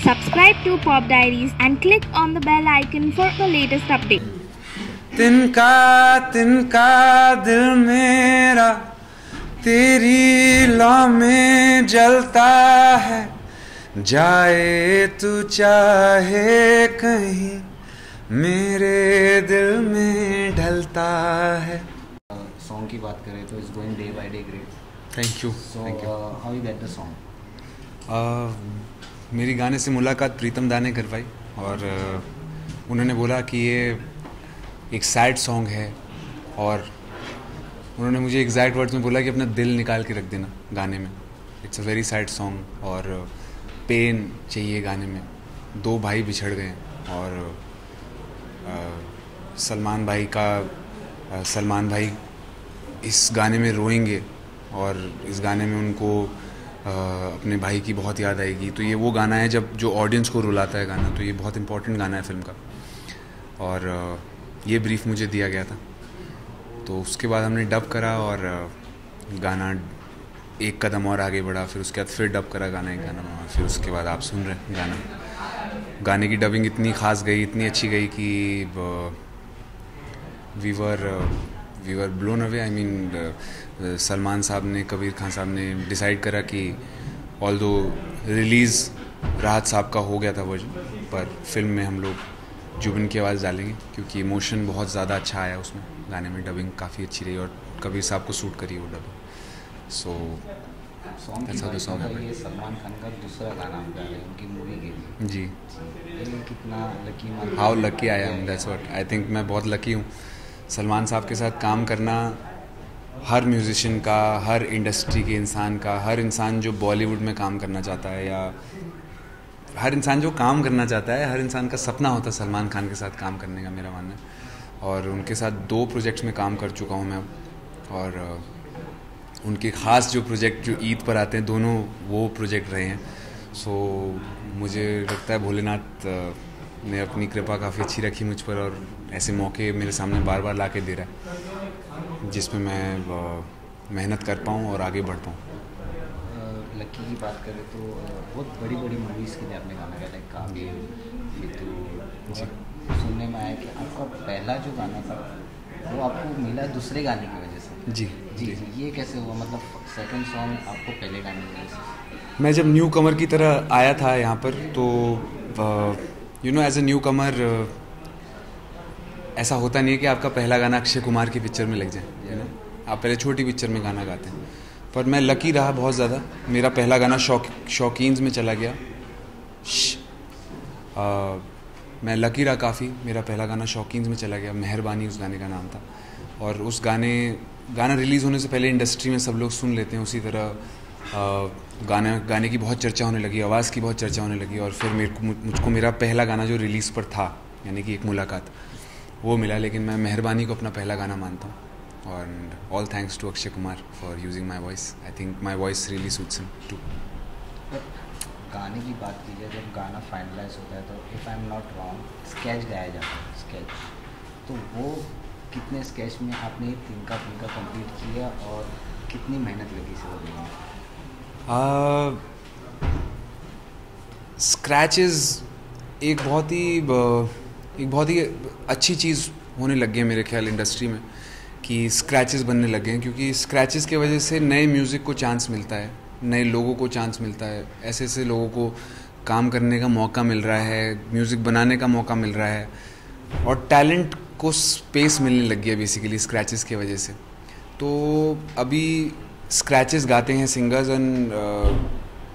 Subscribe to Pop Diaries and click on the bell icon for the latest update. तिनका तिनका दिल मेरा तेरी लौ में जलता है, जाए तू चाहे कहीं मेरे दिल में ढलता है। सॉन्ग की बात करें तो it's going day by day great. Thank you. So how you get the song? मेरी गाने से मुलाकात प्रीतम दा ने करवाई और उन्होंने बोला कि ये एक सैड सॉन्ग है और उन्होंने मुझे एग्जैक्ट वर्ड्स में बोला कि अपना दिल निकाल के रख देना गाने में। It's a very sad song और पेन चाहिए गाने में। दो भाई बिछड़ गए और सलमान भाई इस गाने में रोएंगे और इस गाने में उनको अपने भाई की बहुत याद आएगी। तो ये वो गाना है जब जो ऑडियंस को रुलाता है गाना, तो ये बहुत इंपॉर्टेंट गाना है फिल्म का और ये ब्रीफ मुझे दिया गया था। तो उसके बाद हमने डब करा और गाना एक कदम और आगे बढ़ा, फिर उसके बाद फिर डब करा गाना एक गाना, फिर उसके बाद आप सुन रहे हैं गाना। गाने की डबिंग इतनी ख़ास गई, इतनी अच्छी गई कि we were blown away. I mean Salman साहब ने, कबीर खान साहब ने डिसाइड करा कि ऑल्दो रिलीज़ राहत साहब का हो गया था वर्जन, पर फिल्म में हम लोग जुबिन की आवाज़ डालेंगे क्योंकि इमोशन बहुत ज़्यादा अच्छा आया उसमें गाने में। डबिंग काफ़ी अच्छी रही और कबीर साहब को सूट करी वो डबिंग। सो सॉन्ग ये सलमान खान का दूसरा गाना गा रहे हैं उनकी मूवी के लिए। जी, ये कितना lucky, how lucky I am, that's what I think. मैं बहुत लकी हूँ। सलमान साहब के साथ काम करना हर म्यूजिशियन का, हर इंडस्ट्री के इंसान का, हर इंसान जो बॉलीवुड में काम करना चाहता है या हर इंसान जो काम करना चाहता है, हर इंसान का सपना होता है सलमान खान के साथ काम करने का, मेरा मानना है। और उनके साथ 2 प्रोजेक्ट्स में काम कर चुका हूँ मैं और उनके ख़ास जो प्रोजेक्ट जो ईद पर आते हैं, दोनों वो प्रोजेक्ट रहे हैं। सो मुझे लगता है भोलेनाथ ने अपनी कृपा काफ़ी अच्छी रखी मुझ पर और ऐसे मौके मेरे सामने बार बार ला के दे रहा है जिसमें मैं मेहनत कर पाऊँ और आगे बढ़ पाऊँ। लकी की बात करें तो बहुत बड़ी बड़ी मूवीज़ के लिए आपने गाना गाया, लाइक काबिल, फितूर। सुनने में आया कि आपका पहला जो गाना था वो आपको मिला दूसरे गाने की वजह से। जी जी जी, ये कैसे हुआ? मतलब सेकंड सॉन्ग आपको पहले गाने की वजह से? मैं जब न्यू कमर की तरह आया था यहाँ पर तो you know as a newcomer ऐसा होता नहीं है कि आपका पहला गाना अक्षय कुमार की पिक्चर में लग जाए, यू नो। आप पहले छोटी पिक्चर में गाना गाते हैं, पर मैं लकी रहा बहुत ज़्यादा। मेरा पहला गाना शौकीन्स में चला गया। मैं लकी रहा काफ़ी, मेरा पहला गाना शौकीन्स में चला गया। मेहरबानी उस गाने का नाम था और उस गाना रिलीज़ होने से पहले इंडस्ट्री में सब लोग सुन लेते हैं। उसी तरह गाने की बहुत चर्चा होने लगी, आवाज़ की बहुत चर्चा होने लगी और फिर मुझको मेरा पहला गाना जो रिलीज़ पर था, यानी कि एक मुलाकात, वो मिला। लेकिन मैं मेहरबानी को अपना पहला गाना मानता हूँ और all thanks to Akshay Kumar for using my voice. I think my voice really suits him too. गाने की बात की जाए, जब गाना फाइनलाइज होता है तो if I am not wrong sketch गाया जाता है, स्केच। तो वो कितने स्केच में आपने तिनका कंप्लीट किया और कितनी मेहनत लगी से वो? स्क्रैचेस एक बहुत ही अच्छी चीज़ होने लग गई है मेरे ख्याल इंडस्ट्री में, कि स्क्रैचेस बनने लगे हैं क्योंकि स्क्रैचेस की वजह से नए म्यूज़िक को चांस मिलता है, नए लोगों को चांस मिलता है, ऐसे लोगों को काम करने का मौका मिल रहा है, म्यूज़िक बनाने का मौका मिल रहा है और टैलेंट को स्पेस मिलने लग गया बेसिकली स्क्रैचेस की वजह से। तो अभी स्क्रैचेस गाते हैं सिंगर्स एंड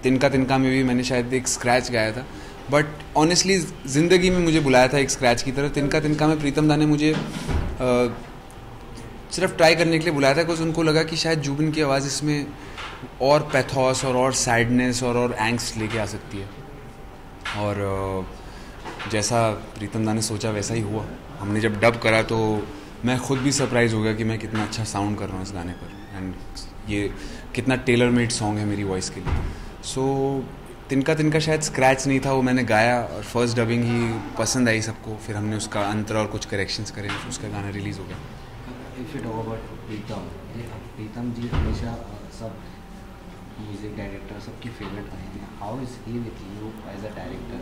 तिनका में भी मैंने शायद एक स्क्रैच गाया था, बट ऑनेस्टली ज़िंदगी में मुझे बुलाया था एक स्क्रैच की तरह। तिनका में प्रीतम दा ने मुझे सिर्फ ट्राई करने के लिए बुलाया था बिकॉज उनको लगा कि शायद जुबिन की आवाज़ इसमें और पैथोस और सैडनेस और एंग्स्ट लेके आ सकती है। और जैसा प्रीतम दा ने सोचा वैसा ही हुआ। हमने जब डब करा तो मैं खुद भी सरप्राइज़ हो गया कि मैं कितना अच्छा साउंड कर रहा हूँ इस गाने पर एंड ये कितना टेलर मेड सॉन्ग है मेरी वॉइस के लिए। सो तिनका शायद स्क्रैच नहीं था, वो मैंने गाया और फर्स्ट डबिंग ही पसंद आई सबको। फिर हमने उसका अंतर और कुछ करेक्शंस करे, उसका गाना रिलीज़ हो गया। If you talk about Pritam ji हमेशा सब म्यूजिक डायरेक्टर सबकी फेवरेट बने हैं। How is he with you as a director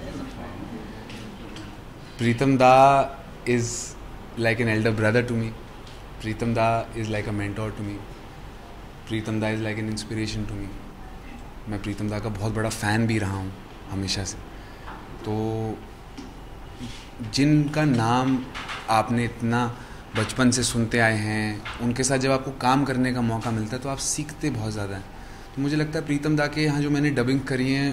Pritam Da is like an elder brother to me. Pritam Da is like a mentor to me. Pritam Da is like an inspiration to me. मैं प्रीतम दा का बहुत बड़ा fan भी रहा हूँ हमेशा से. तो जिनका नाम आपने इतना बचपन से सुनते आए हैं, उनके साथ जब आपको काम करने का मौका मिलता है तो आप सीखते बहुत ज़्यादा हैं. तो मुझे लगता है प्रीतम दा के यहाँ जो मैंने डबिंग करी हैं,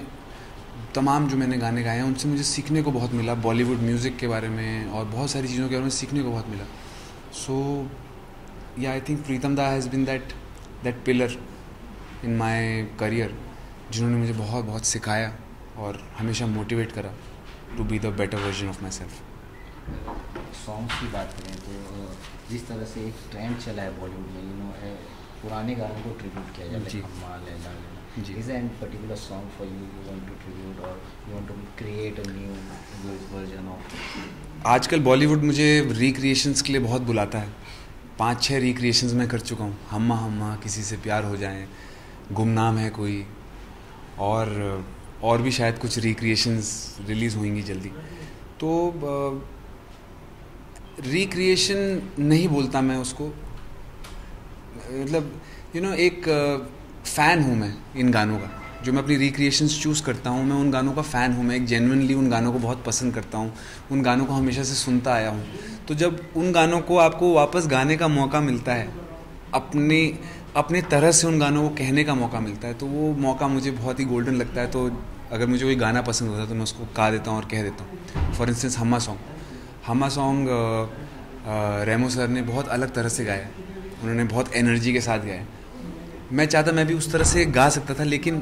तमाम जो मैंने गाने गाए हैं, उनसे मुझे सीखने को बहुत मिला. बॉलीवुड म्यूज़िक के बारे में और बहुत सारी चीज़ों के बारे में सीखने को बहुत मिला. सो या आई think Pritam Da has been that pillar in my career, जिन्होंने मुझे बहुत बहुत सिखाया और हमेशा मोटिवेट करा to be the better version of myself. Songs की बात करें तो जिस तरह से एक ट्रेंड चला है बॉलीवुड में, पुराने गानों को ट्रिब्यूट किया जाता है, खम्मा Laila Laila. Is an particular song for you want to tribute और you want to create a new version of? आजकल बॉलीवुड मुझे रिक्रिएशंस के लिए बहुत बुलाता है. 5-6 रिक्रिएशंस मैं कर चुका हूँ. हम्मा हम्मा, किसी से प्यार हो जाए, गुमनाम है कोई, और भी शायद कुछ रिक्रिएशंस रिलीज़ होंगी जल्दी. तो रिक्रिएशन नहीं बोलता मैं उसको, मतलब एक फ़ैन हूँ मैं इन गानों का. जो मैं अपनी रिक्रिएशंस चूज़ करता हूँ, मैं उन गानों का फ़ैन हूँ. मैं एक जेन्युइनली उन गानों को बहुत पसंद करता हूँ, उन गानों को हमेशा से सुनता आया हूँ. तो जब उन गानों को आपको वापस गाने का मौका मिलता है, अपने तरह से उन गानों को कहने का मौका मिलता है, तो वो मौका मुझे बहुत ही गोल्डन लगता है. तो अगर मुझे कोई गाना पसंद होता है तो मैं उसको गा देता हूँ और कह देता हूँ. For instance Humma song Remo sir ने बहुत अलग तरह से गाया. उन्होंने बहुत एनर्जी के साथ गाया. मैं चाहता मैं भी उस तरह से गा सकता था, लेकिन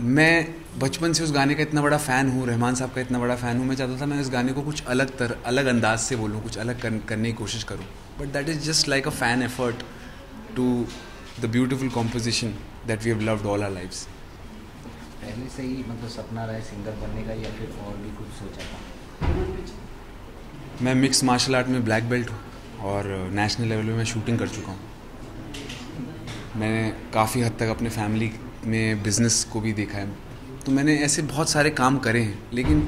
मैं बचपन से उस गाने का इतना बड़ा फ़ैन हूँ, रहमान साहब का इतना बड़ा फ़ैन हूँ. मैं चाहता था मैं इस गाने को कुछ अलग अंदाज से बोलूँ, कुछ अलग करने की कोशिश करूँ. But that is just like a fan effort to the beautiful composition that we have loved all our lives. पहले से ही मतलब सपना रहा है सिंगर बनने का, या फिर और भी कुछ सोचा था? मैं मिक्स मार्शल आर्ट में ब्लैक बेल्ट हूँ और नेशनल लेवल में मैं शूटिंग कर चुका हूँ. मैंने काफ़ी हद तक अपने फैमिली में बिज़नेस को भी देखा है. तो मैंने ऐसे बहुत सारे काम करे हैं, लेकिन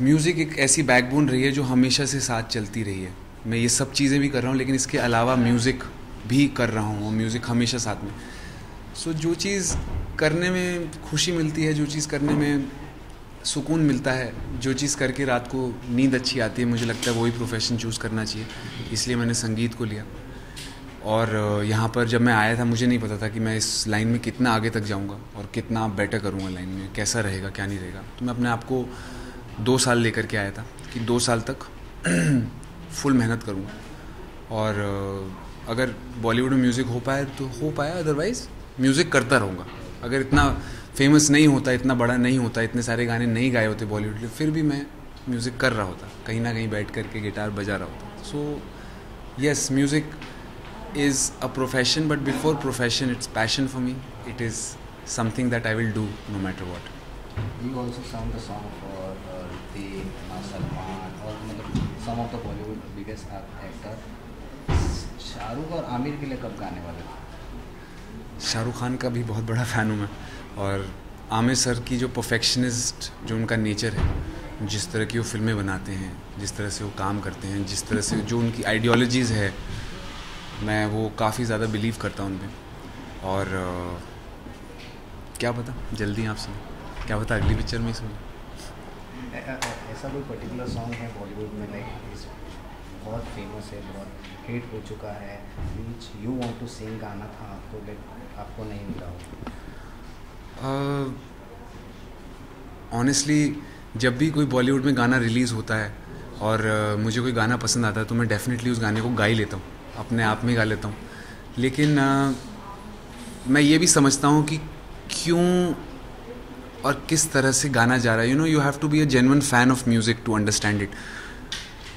म्यूज़िक एक ऐसी बैकबोन रही है जो हमेशा से साथ चलती रही है. मैं ये सब चीज़ें भी कर रहा हूँ, लेकिन इसके अलावा म्यूज़िक भी कर रहा हूँ और म्यूज़िक हमेशा साथ में. सो जो चीज़ करने में खुशी मिलती है, जो चीज़ करने में सुकून मिलता है, जो चीज़ करके रात को नींद अच्छी आती है, मुझे लगता है वही प्रोफेशन चूज़ करना चाहिए. इसलिए मैंने संगीत को लिया. और यहाँ पर जब मैं आया था, मुझे नहीं पता था कि मैं इस लाइन में कितना आगे तक जाऊँगा और कितना बेटर करूँगा लाइन में, कैसा रहेगा क्या नहीं रहेगा. तो मैं अपने आप को 2 साल लेकर के आया था कि 2 साल तक फुल मेहनत करूँगा. और अगर बॉलीवुड में म्यूज़िक हो पाए तो हो पाया, अदरवाइज़ म्यूज़िक करता रहूँगा. अगर इतना फेमस नहीं होता, इतना बड़ा नहीं होता, इतने सारे गाने नहीं गाए होते बॉलीवुड के, फिर भी मैं म्यूज़िक कर रहा होता, कहीं ना कहीं बैठ करके गिटार बजा रहा होता. So yes, music is a profession, but before profession it's passion for me. It is something that I will do no matter what. You also sang the song for Salman or some of the Bollywood biggest actor. Shahrukh और आमिर के लिए कब गाने वाले थे? शाहरुख खान का भी बहुत बड़ा फ़ैन हूँ मैं, और आमिर सर की जो परफेक्शनिस्ट जो उनका नेचर है, जिस तरह की वो फिल्में बनाते हैं, जिस तरह से वो काम करते हैं, जिस तरह से जो उनकी आइडियोलॉजीज़ है, मैं वो काफ़ी ज़्यादा बिलीव करता हूँ उनमें. और क्या पता जल्दी आप सुनो, क्या पता अगली पिक्चर में सुनो. ऐसा कोई पर्टिकुलर सॉन्ग है बॉलीवुड में लाइक बहुत फेमस है, बहुत हिट हो चुका है, which you want to sing, गाना था आपको लाइक आपको नहीं मिला हो? ऑनेस्टली जब भी कोई बॉलीवुड में गाना रिलीज़ होता है और मुझे कोई गाना पसंद आता है, तो मैं डेफिनेटली उस गाने को गा ही लेता हूँ, अपने आप में गा लेता हूँ. लेकिन मैं ये भी समझता हूँ कि क्यों और किस तरह से गाना जा रहा है. You have to be a genuine fan of music to understand it.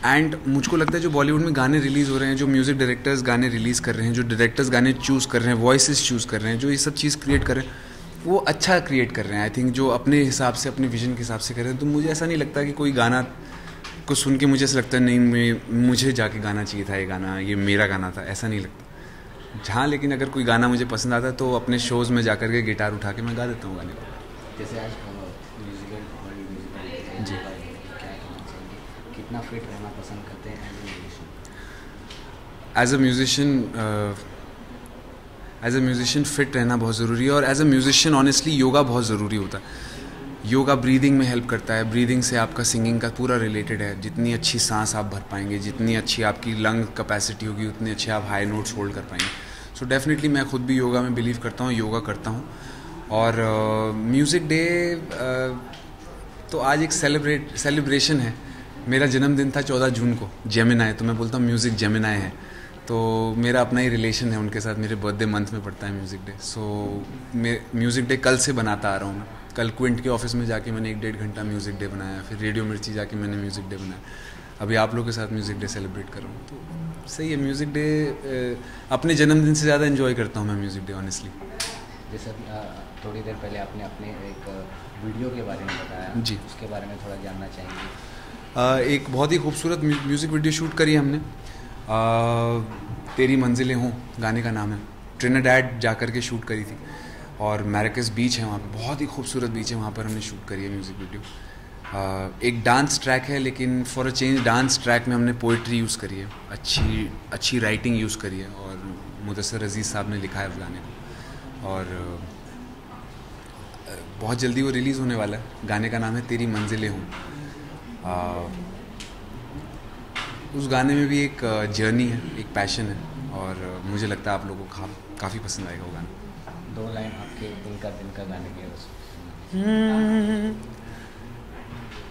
And मुझको लगता है जो बॉलीवुड में गाने रिलीज़ हो रहे हैं, जो म्यूज़िक डायरेक्टर्स गाने रिलीज़ कर रहे हैं, जो डायरेक्टर्स गाने चूज़ कर रहे हैं, वॉइसेस चूज़ कर रहे हैं, जो ये सब चीज़ क्रिएट कर रहे हैं, वो अच्छा क्रिएट कर रहे हैं. आई थिंक जो अपने हिसाब से, अपने विजन के हिसाब से कर रहे हैं. तो मुझे ऐसा नहीं लगता कि कोई गाना को सुन के मुझे ऐसा लगता है नहीं मुझे जाके गाना चाहिए था, ये गाना, ये मेरा गाना था, ऐसा नहीं लगता. हाँ, लेकिन अगर कोई गाना मुझे पसंद आता है तो अपने शोज़ में जाकर के गिटार उठा के मैं गा देता हूँ गाने को. जैसे आज म्यूजिकल जी क्या कहना चाहिए कि कितना फिट रहना पसंद करते हैं एज अ म्यूजिशियन फिट रहना बहुत ज़रूरी है, और as a musician honestly yoga बहुत ज़रूरी होता है। योगा ब्रीदिंग में हेल्प करता है, ब्रीदिंग से आपका सिंगिंग का पूरा रिलेटेड है। जितनी अच्छी सांस आप भर पाएंगे, जितनी अच्छी आपकी लंग कैपेसिटी होगी, उतनी अच्छे आप हाई नोट्स होल्ड कर पाएंगे। सो डेफिनेटली मैं खुद भी योगा में बिलीव करता हूँ, योगा करता हूँ। और म्यूज़िक डे तो आज एक सेलिब्रेशन है। मेरा जन्मदिन था 14 जून को, जेमिनाई, तो मैं बोलता हूँ म्यूज़िक जेमिनाई है। तो मेरा अपना ही रिलेशन है उनके साथ, मेरे बर्थडे मंथ में पड़ता है म्यूज़िक डे। सो मैं म्यूज़िक डे कल से बनाता आ रहा हूँ। मैं कल क्विंट के ऑफिस में जाके मैंने 1-1.5 घंटा म्यूज़िक डे बनाया, फिर रेडियो मिर्ची जाके मैंने म्यूज़िक डे बनाया, अभी आप लोगों के साथ म्यूज़िक डे सेलिब्रेट कर रहा हूँ। तो सही है, म्यूज़िक डे अपने जन्मदिन से ज़्यादा इन्जॉय करता हूँ मैं म्यूज़िक डे ऑनेस्टली। जैसे थोड़ी देर पहले आपने अपने एक वीडियो के बारे में बताया जी, उसके बारे में थोड़ा जानना चाहेंगे। एक बहुत ही खूबसूरत म्यूज़िक वीडियो शूट करी है हमने। तेरी मंजिलें हों गाने का नाम है। ट्रिनिडाड जा कर के शूट करी थी, और मैरिकस बीच है वहाँ पे, बहुत ही खूबसूरत बीच है, वहाँ पर हमने शूट करी है म्यूज़िक वीडियो। एक डांस ट्रैक है, लेकिन for a change dance track में हमने पोइट्री यूज़ करी है, अच्छी राइटिंग यूज़ करी है, और मुदस्सिर अजीज़ साहब ने लिखा है उस गाने को। और बहुत जल्दी वो रिलीज़ होने वाला है। गाने का नाम है तेरी मंजिलें हों। उस गाने में भी एक जर्नी है, एक पैशन है, और मुझे लगता है आप लोगों को काफ़ी पसंद आएगा वो गाना। 2 लाइन आपके दिल का गाने के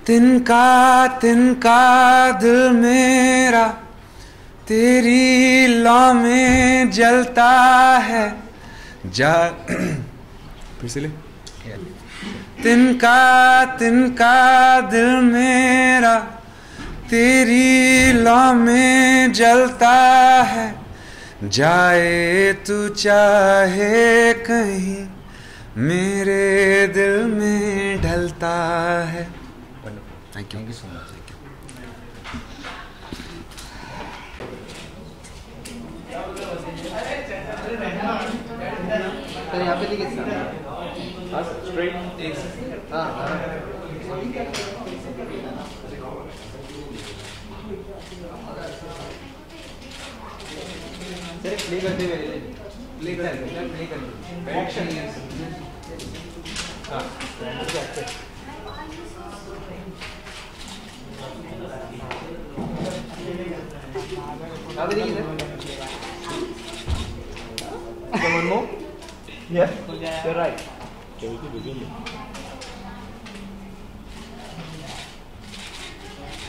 तिनका दिल मेरा तेरी लौ में जलता है, जा फिर से ले। तिनका दिल मेरा तेरी लौ में जलता है, जाए तू चाहे कहीं मेरे दिल में ढलता है। Thank you so much. Sir यहाँ पे देखिए स्ट्रेट सर प्ले करते हुए प्ले करते action One more? Yeah, you're right.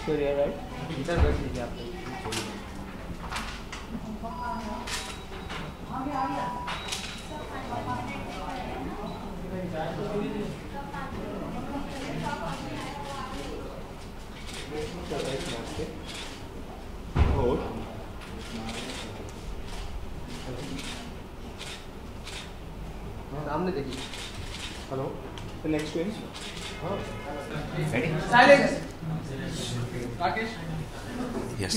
So you're right. Sir, बैठ लीजिए आप। सामने देखिए। Hello, the next one. Ready? Silence. Rakesh. Yes.